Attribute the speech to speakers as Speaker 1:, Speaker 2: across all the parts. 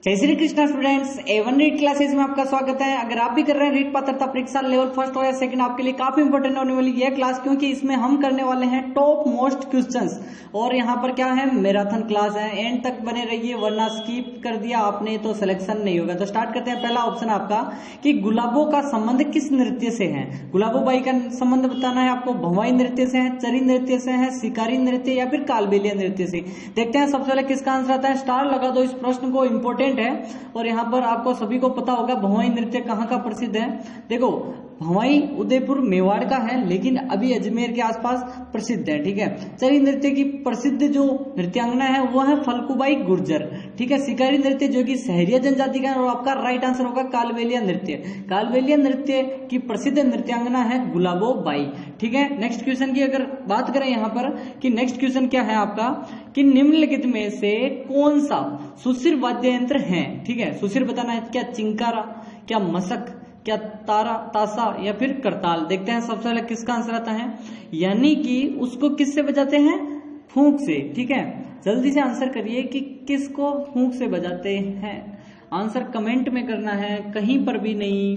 Speaker 1: जय Shri Krishna students, A1 read classes में आपका स्वागत है। अगर आप भी कर रहे हैं रीड पात्रता परीक्षा लेवल फर्स्ट और या सेकंड, आपके लिए काफी इंपॉर्टेंट होने वाली यह क्लास, क्योंकि इसमें हम करने वाले हैं टॉप मोस्ट क्वेश्चंस। और यहाँ पर क्या है, मैराथन क्लास है, एंड तक बने रहिए, वरना स्किप कर दिया आपने तो सिलेक्शन नहीं होगा। तो स्टार्ट करते हैं। पहला ऑप्शन आपका कि गुलाबों का संबंध किस नृत्य से है। गुलाबो बाई का संबंध बताना है आपको। भवाई नृत्य से है, चरी नृत्य से है, शिकारी नृत्य या फिर कालबेलिया नृत्य से। देखते हैं सबसे पहले किसका आंसर आता है। स्टार लगा दो, इस प्रश्न को, इंपॉर्टेंट है। और यहाँ पर आपको सभी को पता होगा भवाई नृत्य कहाँ का प्रसिद्ध है। देखो, भवाई उदयपुर मेवाड़ का है, लेकिन अभी अजमेर के आसपास प्रसिद्ध है। ठीक है। चरी नृत्य की प्रसिद्ध जो नृत्यांगना है वो है फल्गुबाई गुर्जर। ठीक है। शिकारी नृत्य जो कि सहरिया जनजाति का है, और आपका राइट आंसर होगा कालबेलिया नृत्य। कालबेलिया नृत्य की प्रसिद्ध नृत्यांगना है गुलाबो बाई। ठीक है। नेक्स्ट क्वेश्चन की अगर बात करें यहाँ पर कि नेक्स्ट क्वेश्चन क्या है आपका कि निम्नलिखित में से कौन सा सुशिर वाद्य यंत्र है। ठीक है। सुशिर बताना है, क्या चिंकारा, क्या मशक, क्या तारा तासा या फिर करताल। देखते हैं सबसे पहले किसका आंसर आता है, यानी कि उसको किससे बजाते हैं, फूंक से। ठीक है। जल्दी से आंसर करिए कि किसको फूंक से बजाते हैं। आंसर कमेंट में करना है, कहीं पर भी नहीं।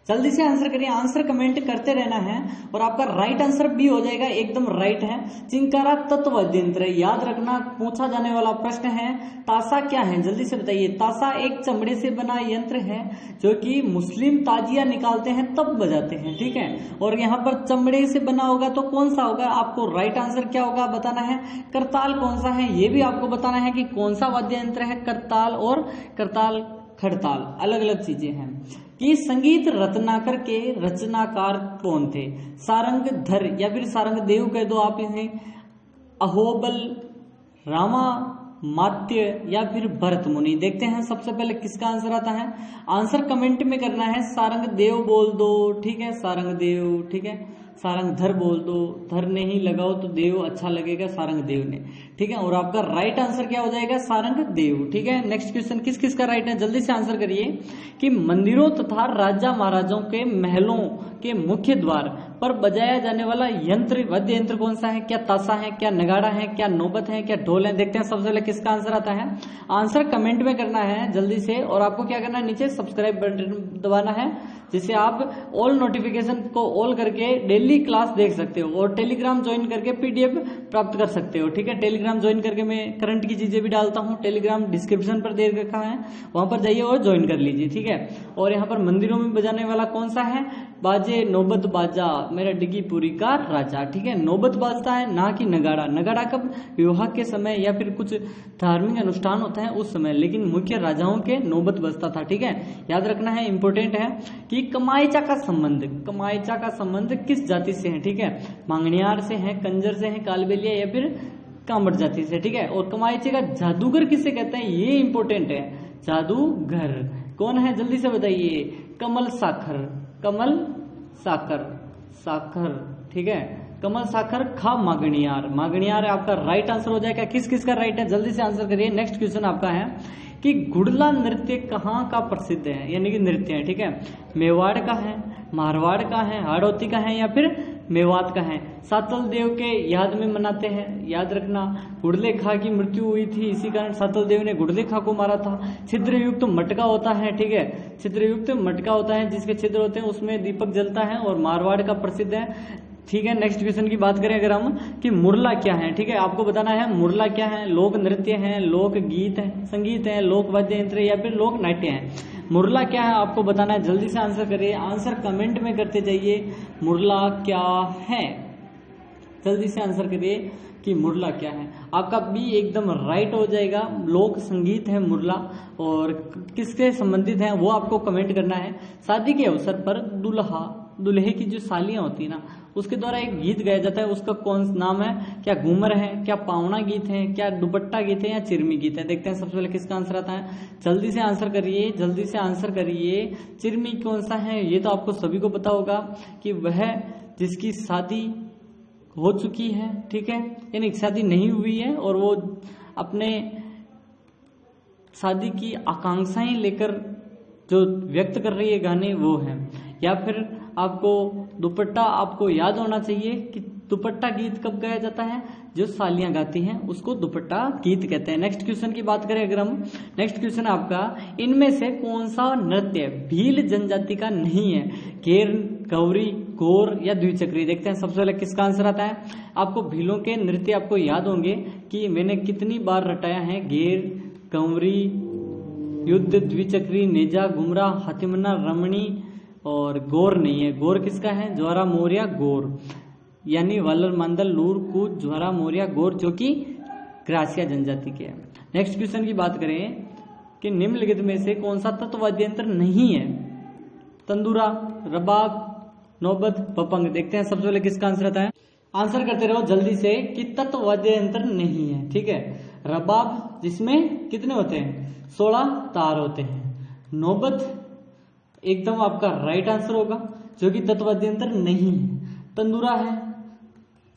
Speaker 1: जल्दी से आंसर करिए, आंसर कमेंट करते रहना है। और आपका राइट आंसर बी हो जाएगा, एकदम राइट है। चिंकारा तत्ववाद्य यंत्र, याद रखना पूछा जाने वाला प्रश्न है। तासा क्या है, जल्दी से बताइए। तासा एक चमड़े से बना यंत्र है जो कि मुस्लिम ताजिया निकालते हैं तब बजाते हैं। ठीक है। और यहाँ पर चमड़े से बना होगा तो कौन सा होगा, आपको राइट आंसर क्या होगा बताना है। करताल कौन सा है ये भी आपको बताना है कि कौन सा वाद्य यंत्र है। करताल और करताल खड़ताल अलग अलग चीजें हैं। कि संगीत रत्नाकर के रचनाकार कौन थे। सारंग धर या फिर सारंग देव कह दो आप इन्हें, अहोबल, रामा मात्य या फिर भरत मुनि। देखते हैं सबसे पहले किसका आंसर आता है। आंसर कमेंट में करना है। सारंग देव बोल दो। ठीक है। सारंग देव। ठीक है। सारंग धर बोल दो, धर नहीं लगाओ तो देव अच्छा लगेगा, सारंग देव ने। ठीक है। और आपका राइट आंसर क्या हो जाएगा, सारंग देव। ठीक है। नेक्स्ट क्वेश्चन किस किस का राइट है, जल्दी से आंसर करिए कि मंदिरों तथा राजा महाराजों के महलों के मुख्य द्वार पर बजाया जाने वाला यंत्र, वाद्य यंत्र कौन सा है। क्या ताशा है, क्या नगाड़ा है, क्या नौबत है, क्या ढोल है। देखते हैं सबसे पहले किसका आंसर आता है। आंसर कमेंट में करना है जल्दी से। और आपको क्या करना है, नीचे सब्सक्राइब बटन दबाना है, जिससे आप ऑल नोटिफिकेशन को ऑल करके डेली क्लास देख सकते हो। और टेलीग्राम ज्वाइन करके पीडीएफ प्राप्त कर सकते हो। ठीक है। टेलीग्राम ज्वाइन करके मैं करंट की चीजें भी डालता हूँ। टेलीग्राम डिस्क्रिप्शन पर दे रखा है, वहां पर जाइए और ज्वाइन कर लीजिए। ठीक है। और यहाँ पर मंदिरों में बजाने वाला कौन सा है, बाजे नौबत बाजा मेरा डिगी पुरी का राजा। ठीक है। नौबत बाजता है, ना कि नगाड़ा। नगाड़ा कब, विवाह के समय या फिर कुछ धार्मिक अनुष्ठान होता है उस समय, लेकिन मुख्य राजाओं के नौबत बजता था। ठीक है। याद रखना है, इंपॉर्टेंट है कि कमाईचा का संबंध, कमाईचा का संबंध किस जाति से है। ठीक है। मांगणियार से है, कंजर से है, कालबेलिया या फिर कामड़ जाति से। ठीक है। और कमाईचे का जादूगर किसे कहते हैं, ये इंपॉर्टेंट है। जादूगर कौन है, जल्दी से बताइए। कमल साखर, कमल साकर, साखर। ठीक है। कमल साखर खा मांगणियार, मांगणियार आपका राइट आंसर हो जाएगा। किस किस का राइट है, जल्दी से आंसर करिए। नेक्स्ट क्वेश्चन आपका है कि गुड़ला नृत्य कहाँ का प्रसिद्ध है, यानी कि नृत्य है। ठीक है। मेवाड़ का है, मारवाड़ का है, हाड़ौती का है या फिर मेवात का है। सातल देव के याद में मनाते हैं। याद रखना, गुड़ले खा की मृत्यु हुई थी, इसी कारण सातल देव ने गुड़ले खा को मारा था। छिद्र युक्त मटका होता है। ठीक है। छिद्र युक्त मटका होता है, जिसके छिद्र होते हैं उसमें दीपक जलता है, और मारवाड़ का प्रसिद्ध है। ठीक है। नेक्स्ट क्वेश्चन की बात करें अगर हम कि मुरला क्या है। ठीक है। आपको बताना है मुरला क्या है। लोक नृत्य है, लोक गीत है, संगीत है, लोक वाद्य यंत्र या फिर लोक नाट्य है। मुरला क्या है आपको बताना है, जल्दी से आंसर करिए। आंसर कमेंट में करते जाइए, मुरला क्या है। जल्दी से आंसर करिए कि मुरला क्या है। आपका बी एकदम राइट हो जाएगा। लोक संगीत है मुरला, और किसके संबंधित है वो आपको कमेंट करना है। शादी के अवसर पर दुल्हा दुल्हे की जो सालियां होती है ना, उसके द्वारा एक गीत गाया जाता है, उसका कौन नाम है। क्या घूमर है, क्या पावना गीत है, क्या दुपट्टा गीत है या चिरमी गीत है। देखते हैं सबसे पहले किसका आंसर आता है। जल्दी से आंसर करिए, जल्दी से आंसर करिए। चिरमी कौन सा है, ये तो आपको सभी को पता होगा कि वह जिसकी शादी हो चुकी है। ठीक है। यानी शादी नहीं हुई है और वो अपने शादी की आकांक्षाएं लेकर जो व्यक्त कर रही है गाने, वो है। या फिर आपको दुपट्टा आपको याद होना चाहिए कि दुपट्टा गीत कब गाया जाता है? जो सालियां गाती हैं उसको दुपट्टा गीत कहते हैं। नेक्स्ट क्वेश्चन की बात करें अगर हम, नेक्स्ट क्वेश्चन आपका, इनमें से कौन सा नृत्य भील जनजाति का नहीं है? घेर, गौरी, गौर या द्विचक्री? देखते हैं सबसे पहले किसका आंसर आता है। आपको भीलों के नृत्य आपको याद होंगे कि मैंने कितनी बार रटाया है। घेर, गौरी, युद्ध, द्विचक्री, नेजा, गुमरा, हतिमना, रमणी और गौर नहीं है। गौर किसका है? ज्वारा मोरिया गौर, यानी वल्लर मंदल, लूर, कूच, ज्वारा मोरिया गौर, जो कि ग्रासिया जनजाति के हैं। नेक्स्ट क्वेश्चन की बात करें कि निम्नलिखित में से कौन सा तत्ववाद्य यंत्र नहीं है? तंदूरा, रबाब, नौबत, पपंग? देखते हैं सबसे पहले किसका आंसर आता है। आंसर करते रहो जल्दी से कि तत्ववाद्य यंत्र नहीं है। ठीक है, रबाब जिसमें कितने होते हैं? 16 तार होते हैं। नौबत एकदम आपका राइट आंसर होगा, जो कि तत्ववाद्य यंत्र नहीं है। तंदूरा है,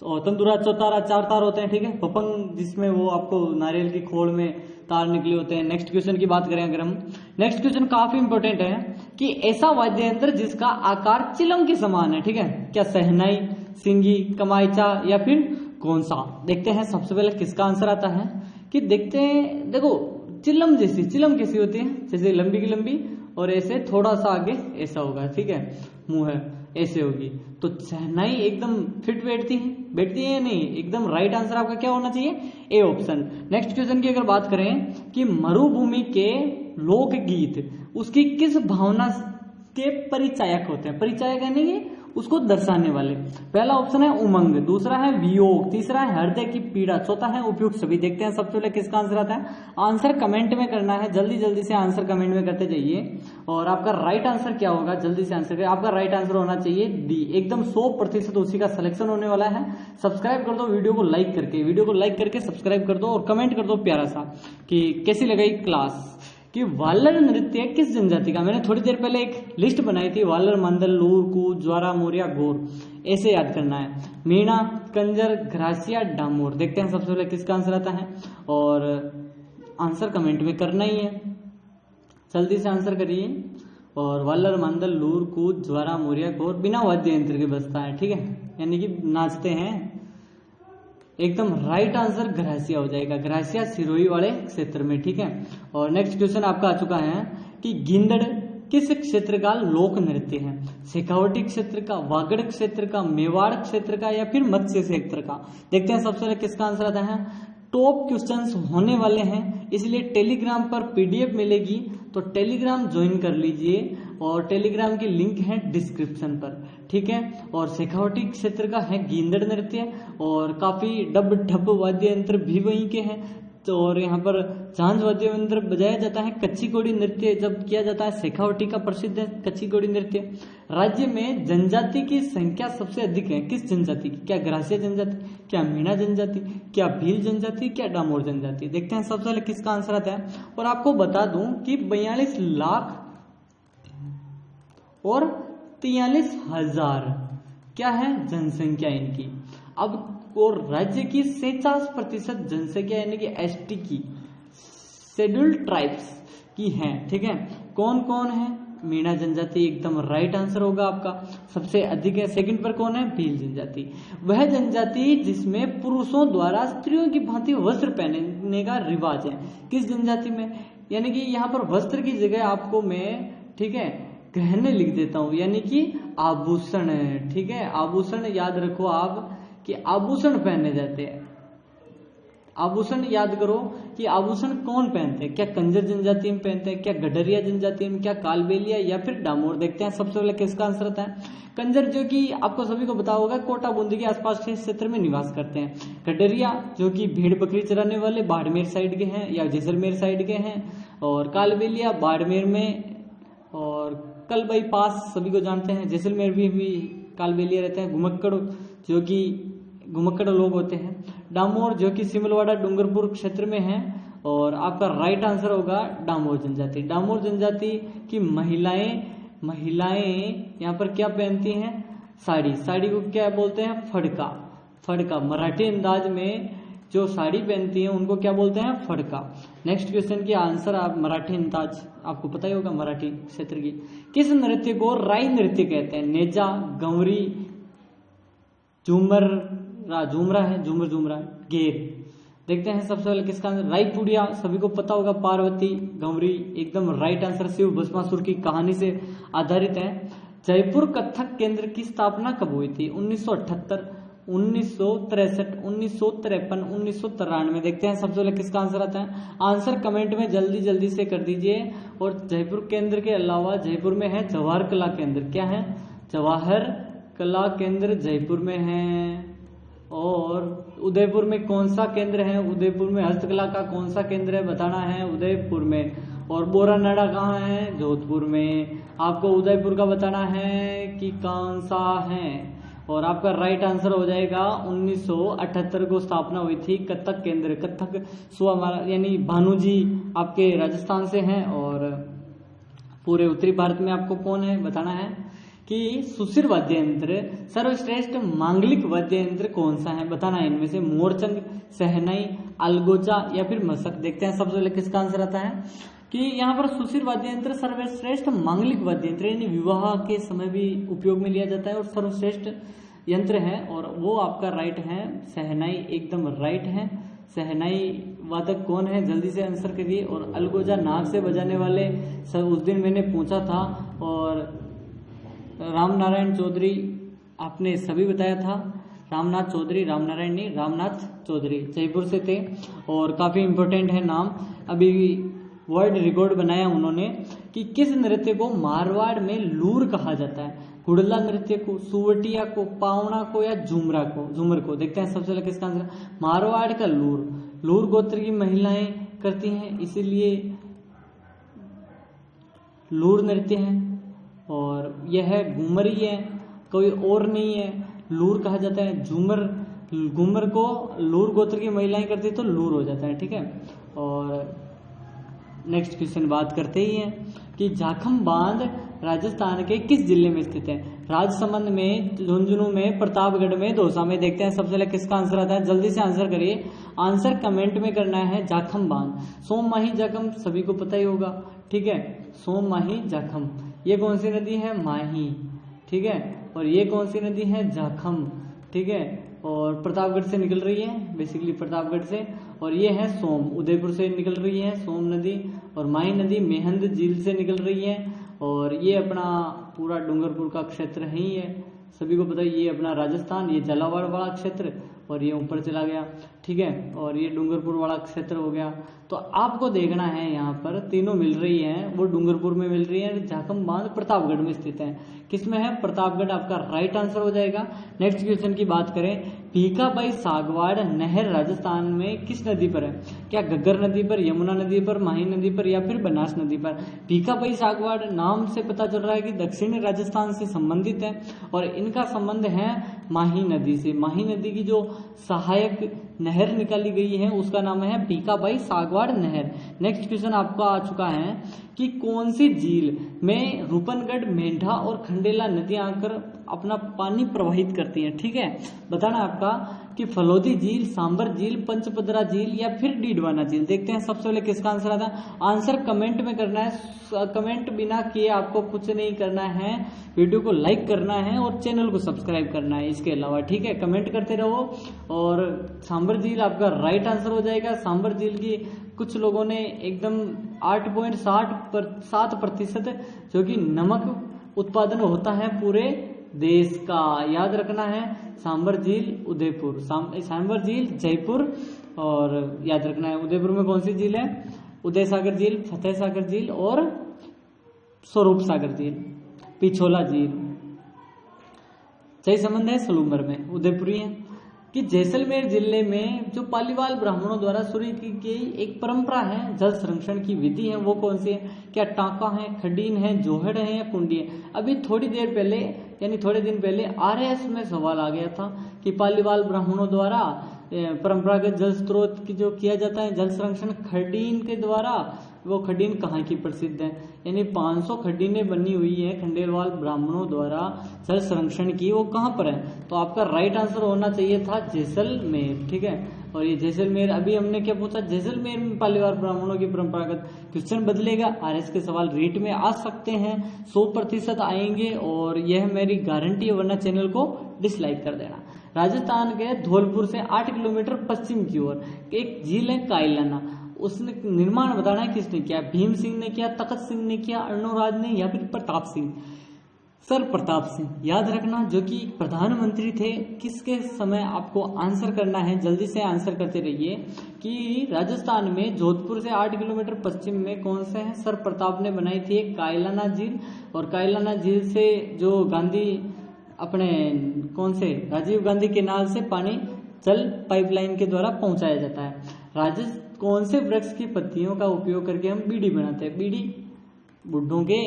Speaker 1: तो तंदूरा 4 तार होते हैं। ठीक है, पपंग जिसमें वो आपको नारियल की खोल में तार निकले होते हैं। नेक्स्ट क्वेश्चन की बात करें अगर हम, नेक्स्ट क्वेश्चन काफी इंपॉर्टेंट है कि ऐसा वाद्य यंत्र जिसका आकार चिलम के समान है। ठीक है, क्या सहनाई, सिंगी, कमाईचा या फिर कौन सा? देखते हैं सबसे पहले किसका आंसर आता है। कि देखते हैं, देखो चिलम जैसी, चिलम कैसी होती है? जैसे लंबी की लंबी और ऐसे थोड़ा सा आगे ऐसा होगा। ठीक है, मुंह है ऐसे होगी। तो सहनाई एकदम फिट बैठती है या नहीं? एकदम राइट आंसर आपका क्या होना चाहिए? A option. नेक्स्ट क्वेश्चन की अगर बात करें कि मरुभूमि के लोकगीत उसकी किस भावना के परिचायक होते हैं? परिचायक यानी कि उसको दर्शाने वाले। पहला ऑप्शन है उमंग, दूसरा है वियोग, तीसरा है हृदय की पीड़ा, चौथा है उपयुक्त सभी। देखते हैं सबसे पहले किसका आंसर आता है। आंसर कमेंट में करना है, जल्दी जल्दी से आंसर कमेंट में करते जाइए। और आपका राइट आंसर क्या होगा? जल्दी से आंसर करिए। आपका राइट आंसर होना चाहिए डी, एकदम 100% उसी का सिलेक्शन होने वाला है। सब्सक्राइब कर दो वीडियो को लाइक करके सब्सक्राइब कर दो और कमेंट कर दो प्यारा सा कि कैसी लगी क्लास। कि वालर नृत्य किस जनजाति का? मैंने थोड़ी देर पहले एक लिस्ट बनाई थी, वालर, मंदल, लूर, कूच, ज्वारा मोरिया, गौर, ऐसे याद करना है। मीणा, कंजर, ग्रासिया, डामोर। देखते हैं सबसे पहले किसका आंसर आता है और आंसर कमेंट में करना ही है, जल्दी से आंसर करिए। और वालर, मंदल, लूर, कूच, ज्वारा मोरिया, गौर बिना वाद्य यंत्र के बजता है। ठीक है, यानी कि नाचते हैं। एकदम राइट आंसर ग्रासिया हो जाएगा, ग्रासिया सिरोही वाले क्षेत्र में। ठीक है, और नेक्स्ट क्वेश्चन आपका आ चुका है कि गिंदड़ किस क्षेत्र का लोक नृत्य है? शेखावटी क्षेत्र का, वागड़ क्षेत्र का, मेवाड़ क्षेत्र का या फिर मत्स्य क्षेत्र का? देखते हैं सबसे पहले किसका आंसर आता है। टॉप क्वेश्चंस होने वाले हैं, इसलिए टेलीग्राम पर पीडीएफ मिलेगी, तो टेलीग्राम ज्वाइन कर लीजिए और टेलीग्राम की लिंक है डिस्क्रिप्शन पर। ठीक है, और शेखावटी क्षेत्र का है गिंदड़ नृत्य और काफी डब ढप वाद्य यंत्र भी वहीं के हैं। तो और यहाँ पर झांझ वाद्य यंत्र बजाया जाता है। कच्ची घोड़ी नृत्य जब किया जाता है, शेखावटी का प्रसिद्ध है कच्ची घोड़ी नृत्य। राज्य में जनजाति की संख्या सबसे अधिक है, किस जनजाति की? क्या ग्रासिया जनजाति, क्या मीणा जनजाति, क्या भील जनजाति, क्या डामोर जनजाति? देखते हैं सबसे पहले किसका आंसर आता है। और आपको बता दूं कि 42 लाख और 43,000 क्या है जनसंख्या इनकी। अब और राज्य की 50% जनसंख्या यानी कि एसटी की, शेड्यूल्ड ट्राइब्स की है। ठीक है, कौन कौन है? मीणा जनजाति एकदम राइट आंसर होगा आपका, सबसे अधिक है। सेकंड पर कौन है? भील जनजाति, वह जनजाति जिसमें पुरुषों द्वारा स्त्रियों की भांति वस्त्र पहनने का रिवाज है। किस जनजाति में? यानी कि यहाँ पर वस्त्र की जगह आपको मैं, ठीक है, गहने लिख देता हूं, यानी कि आभूषण। ठीक है, आभूषण याद रखो आप कि आभूषण पहने जाते हैं। आभूषण याद करो कि आभूषण कौन पहनते हैं? क्या कंजर जनजाति में पहनते हैं, क्या गडरिया जनजाति में, क्या कालबेलिया या फिर डामोर? देखते हैं सबसे पहले किसका आंसर आता है। कंजर जो कि आपको सभी को पता होगा कोटा बूंदी के आसपास के क्षेत्र में निवास करते हैं। गडरिया जो कि भेड़ बकरी चराने वाले बाड़मेर साइड के हैं या जैसलमेर साइड के हैं। और कालबेलिया बाड़मेर में और कलबई पास सभी को जानते हैं, जैसलमेर भी कालबेलिया रहते हैं। घुमक्कड़ जो कि घुमक्कड़ लोग होते हैं। डामोर जो कि सिमलवाड़ा डूंगरपुर क्षेत्र में है। और आपका राइट आंसर होगा डामोर जनजाति। डामोर जनजाति की महिलाएं यहाँ पर क्या पहनती हैं? साड़ी। साड़ी को क्या बोलते हैं? फड़का। फड़का मराठी अंदाज में जो साड़ी पहनती हैं उनको क्या बोलते हैं? फड़का। नेक्स्ट क्वेश्चन की आंसर आप मराठी अंदाज आपको पता ही होगा, मराठी क्षेत्र की। किस नृत्य को राई नृत्य कहते हैं? नेजा, गौरी, झूमरा है, झूमरा, घेर। देखते हैं सबसे पहले किसका आंसर, रायपुरिया, सभी को पता होगा, पार्वती गौरी, एकदम राइट आंसर। शिव भस्मासुर की कहानी से आधारित है। जयपुर कथक केंद्र की स्थापना कब हुई थी? 1978, 1963, 1953, 1993। देखते हैं सबसे पहले किसका आंसर आता है। आंसर कमेंट में जल्दी से कर दीजिए। और जयपुर केंद्र के अलावा जयपुर में है जवाहर कला केंद्र। क्या है? जवाहर कला केंद्र जयपुर में है। और उदयपुर में कौन सा केंद्र है? उदयपुर में हस्तकला का कौन सा केंद्र है बताना है, उदयपुर में। और बोरानाडा कहाँ है? जोधपुर में। आपको उदयपुर का बताना है कि कौन सा है। और आपका राइट आंसर हो जाएगा 1978 को स्थापना हुई थी कथक केंद्र। कथक यानी भानु जी आपके राजस्थान से हैं। और पूरे उत्तरी भारत में आपको कौन है बताना है कि सुशिर वाद्य यंत्र सर्वश्रेष्ठ मांगलिक वाद्य यंत्र कौन सा है बताना है। इनमें से मोरचंग, सहनाई, अलगोजा या फिर मशक। देखते हैं सबसे पहले किसका आंसर आता है कि यहाँ पर सुशिर वाद्य यंत्र सर्वश्रेष्ठ मांगलिक वाद्य यंत्र यानी विवाह के समय भी उपयोग में लिया जाता है और सर्वश्रेष्ठ यंत्र है। और वो आपका राइट है सहनाई, एकदम राइट है। सहनाई वादक कौन है जल्दी से आंसर करिए। और अलगोजा नाक से बजाने वाले उस दिन मैंने पूछा था और रामनारायण चौधरी आपने सभी बताया था। रामनाथ चौधरी, रामनारायण नहीं, रामनाथ चौधरी जयपुर से थे और काफी इंपॉर्टेंट है नाम। अभी वर्ल्ड रिकॉर्ड बनाया उन्होंने कि किस नृत्य को मारवाड़ में लूर कहा जाता है। हुड़ला नृत्य को, सुवटिया को, पावना को या झूमर को। देखते हैं सबसे पहले किसका आंसर। मारवाड़ का लूर गोत्र की महिलाएं करती हैं, इसीलिए लूर नृत्य है। और यह घूमर ही है, कोई और नहीं है। लूर कहा जाता है घूमर को लूर गोत्र की महिलाएं करती है तो लूर हो जाता है। ठीक है। और नेक्स्ट क्वेश्चन बात करते ही हैं कि जाखम बांध राजस्थान के किस जिले में स्थित है? राजसमंद में, झुंझुनू में, प्रतापगढ़ में, दौसा में। देखते हैं सबसे पहले किसका आंसर आता है। जल्दी से आंसर करिए। आंसर कमेंट में करना है। जाखम बांध, सोममाही जाखम सभी को पता ही होगा। ठीक है, सोममाही जाखम। ये कौन सी नदी है? माही। ठीक है। और ये कौन सी नदी है? जाखम। ठीक है। और प्रतापगढ़ से निकल रही है, बेसिकली प्रतापगढ़ से। और ये है सोम, उदयपुर से निकल रही है सोम नदी। और माही नदी मेहंद झील से निकल रही है। और ये अपना पूरा डूंगरपुर का क्षेत्र ही है, सभी को पता है। ये अपना राजस्थान, ये झालावाड़ वाला क्षेत्र और ये ऊपर चला गया। ठीक है। और ये डूंगरपुर वाला क्षेत्र हो गया। तो आपको देखना है यहाँ पर तीनों मिल रही हैं, वो डूंगरपुर में मिल रही है। जाखम बांध प्रतापगढ़ में स्थित है। किसमें है? प्रतापगढ़ आपका राइट आंसर हो जाएगा। नेक्स्ट क्वेश्चन की बात करें, भीखाबाई सागवाड़ नहर राजस्थान में किस नदी पर है? क्या घग्गर नदी पर, यमुना नदी पर, माही नदी पर या फिर बनास नदी पर? भीखाबाई सागवाड़ नाम से पता चल रहा है कि दक्षिणी राजस्थान से संबंधित है और इनका संबंध है माही नदी से। माही नदी की जो सहायक नहर निकाली गई है उसका नाम है भीखाबाई सागवाड़ नहर। नेक्स्ट क्वेश्चन आपका आ चुका है कि कौन सी झील में रूपनगढ़, मेंढा और खंडेला नदियां आकर अपना पानी प्रवाहित करती हैं? ठीक है। बताना आपका कि फलोदी झील, सांबर झील, पंचपदरा झील या फिर डीडवाना झील। देखते हैं सबसे पहले किसका आंसर आता है। आंसर कमेंट में करना है। कमेंट बिना किए आपको कुछ नहीं करना है, वीडियो को लाइक करना है और चैनल को सब्सक्राइब करना है इसके अलावा। ठीक है, कमेंट करते रहो। और सांबर झील आपका राइट आंसर हो जाएगा। सांबर झील की कुछ लोगों ने एकदम 8.7% जो कि नमक उत्पादन होता है पूरे देश का, याद रखना है। सांबर झील उदयपुर, सांबर झील जयपुर। और याद रखना है उदयपुर में कौन सी झील है? उदय सागर झील, फतेह सागर झील और स्वरूप सागर झील, पिछोला झील। सही संबंध है सलूम्बर में, उदयपुरी है। कि जैसलमेर जिले में जो पालीवाल ब्राह्मणों द्वारा शुरू की गई एक परंपरा है, जल संरक्षण की विधि है, वो कौन सी है? क्या टांका है, खडीन है, जोहड़ है या कुंडी है? अभी थोड़ी देर पहले यानी थोड़े दिन पहले आरएस में सवाल आ गया था कि पालीवाल ब्राह्मणों द्वारा परंपरागत जल स्रोत की जो किया जाता है जल संरक्षण खडीन के द्वारा, वो खडीन कहाँ की प्रसिद्ध है? यानी 500 खडीनें बनी हुई है खंडेलवाल ब्राह्मणों द्वारा जल संरक्षण की, वो कहाँ पर है? तो आपका राइट आंसर होना चाहिए था जैसलमेर। ठीक है। और ये जैसलमेर, अभी हमने क्या पूछा? जैसलमेर में पालीवाल ब्राह्मणों की परंपरागत। क्वेश्चन बदलेगा, आरएस के सवाल रीट में आ सकते हैं, 100% आएंगे और यह मेरी गारंटी है, वरना चैनल को डिसलाइक कर देना। राजस्थान के धौलपुर से 8 किलोमीटर पश्चिम की ओर एक झील है कायलाना। उसने निर्माण बताना है किसने किया, भीम सिंह ने किया, तखत सिंह ने किया, अर्णोराज ने, या फिर प्रताप सिंह। सर प्रताप सिंह याद रखना, जो कि प्रधानमंत्री थे। किसके समय आपको आंसर करना है, जल्दी से आंसर करते रहिए कि राजस्थान में जोधपुर से 8 किलोमीटर पश्चिम में कौन से हैं। सर प्रताप ने बनाई थी एक कायलाना झील, और कायलाना झील से जो गांधी अपने कौन से राजीव गांधी केनाल से पानी जल पाइपलाइन के द्वारा पहुंचाया जाता है। राजस्थान कौन से वृक्ष की पत्तियों का उपयोग करके हम बीड़ी बनाते हैं। बीड़ी बुड्ढों के,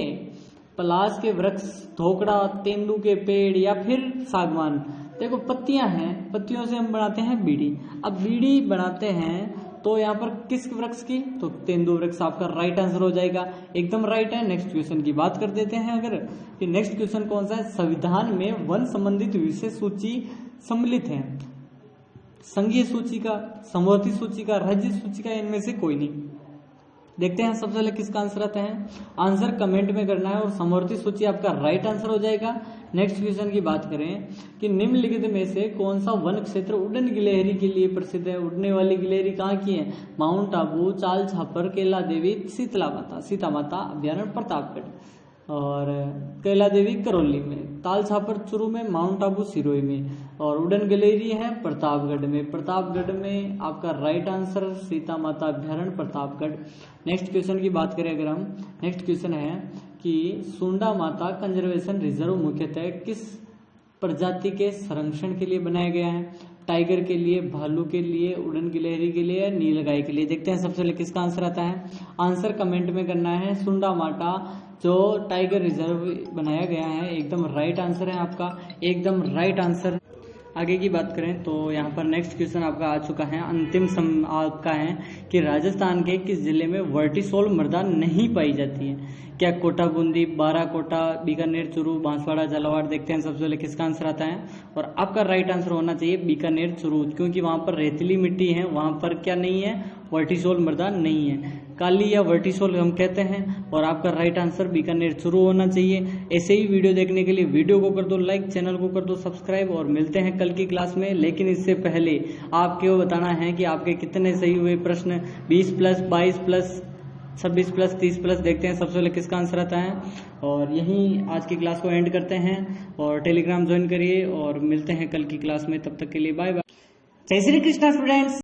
Speaker 1: पलाश के वृक्ष, धोकड़ा, तेंदू के पेड़ या फिर सागवान। देखो पत्तियां हैं, पत्तियों से हम बनाते हैं बीड़ी। अब बीड़ी बनाते हैं तो यहाँ पर किस वृक्ष की, तो तेंदू वृक्ष आपका राइट आंसर हो जाएगा, एकदम राइट है। नेक्स्ट क्वेश्चन की बात कर देते हैं अगर, कि नेक्स्ट क्वेश्चन कौन सा है। संविधान में वन संबंधित विषय सूची सम्मिलित है। संघीय सूची का, समवर्ती सूची का, राज्य सूची का, इनमें से कोई नहीं। देखते हैं सबसे पहले किसका आंसर आता है। आंसर कमेंट में करना है और समवर्ती सूची आपका राइट आंसर हो जाएगा। नेक्स्ट क्वेश्चन की बात करें कि निम्नलिखित में से कौन सा वन क्षेत्र उड़न गिलहरी के लिए प्रसिद्ध है। उड़ने वाली गिलहरी कहाँ की है, माउंट आबू, चाल छापर, कैला देवी, सीता माता अभ्यारण्य प्रतापगढ़, और कैला देवी करौली में, ताल छापर चुरू में, माउंट आबू सिरोही में, और उड़न गिलहरी है प्रतापगढ़ में। प्रतापगढ़ में आपका राइट आंसर सीता माता अभ्यारण्य प्रतापगढ़। नेक्स्ट क्वेश्चन की बात करें अगर हम, नेक्स्ट क्वेश्चन है कि सुंडा माता कंजर्वेशन रिजर्व मुख्यतः किस प्रजाति के संरक्षण के लिए बनाया गया है। टाइगर के लिए, भालू के लिए, उड़न गिलहरी के लिए, नीलगाय के लिए। देखते हैं सबसे पहले किसका आंसर आता है। आंसर कमेंट में करना है। सुंडा माता जो टाइगर रिजर्व बनाया गया है, एकदम राइट आंसर है आपका, एकदम राइट आंसर। आगे की बात करें तो यहाँ पर नेक्स्ट क्वेश्चन आपका आ चुका है, अंतिम आपका है कि राजस्थान के किस जिले में वर्टिसोल मृदा नहीं पाई जाती है। क्या कोटा, बूंदी, बाराकोटा, बीकानेर, चूरू, बांसवाड़ा, झालावाड़। देखते हैं सबसे पहले किसका आंसर आता है, और आपका राइट आंसर होना चाहिए बीकानेर, चूरू, क्योंकि वहां पर रेतीली मिट्टी है, वहां पर क्या नहीं है, वर्टिसोल मृदा नहीं है, काली या वर्टिसोल हम कहते हैं। और आपका राइट आंसर बीकानेर, चूरू होना चाहिए। ऐसे ही वीडियो देखने के लिए वीडियो को कर दो लाइक, चैनल को कर दो सब्सक्राइब, और मिलते हैं कल की क्लास में। लेकिन इससे पहले आपको बताना है कि आपके कितने सही हुए प्रश्न, 20 प्लस, 22 प्लस, 26 प्लस, 30 प्लस। देखते हैं सबसे पहले किसका आंसर आता है, और यहीं आज की क्लास को एंड करते हैं। और टेलीग्राम ज्वाइन करिए, और मिलते हैं कल की क्लास में। तब तक के लिए बाय बाय। जय श्री कृष्णा स्टूडेंट्स।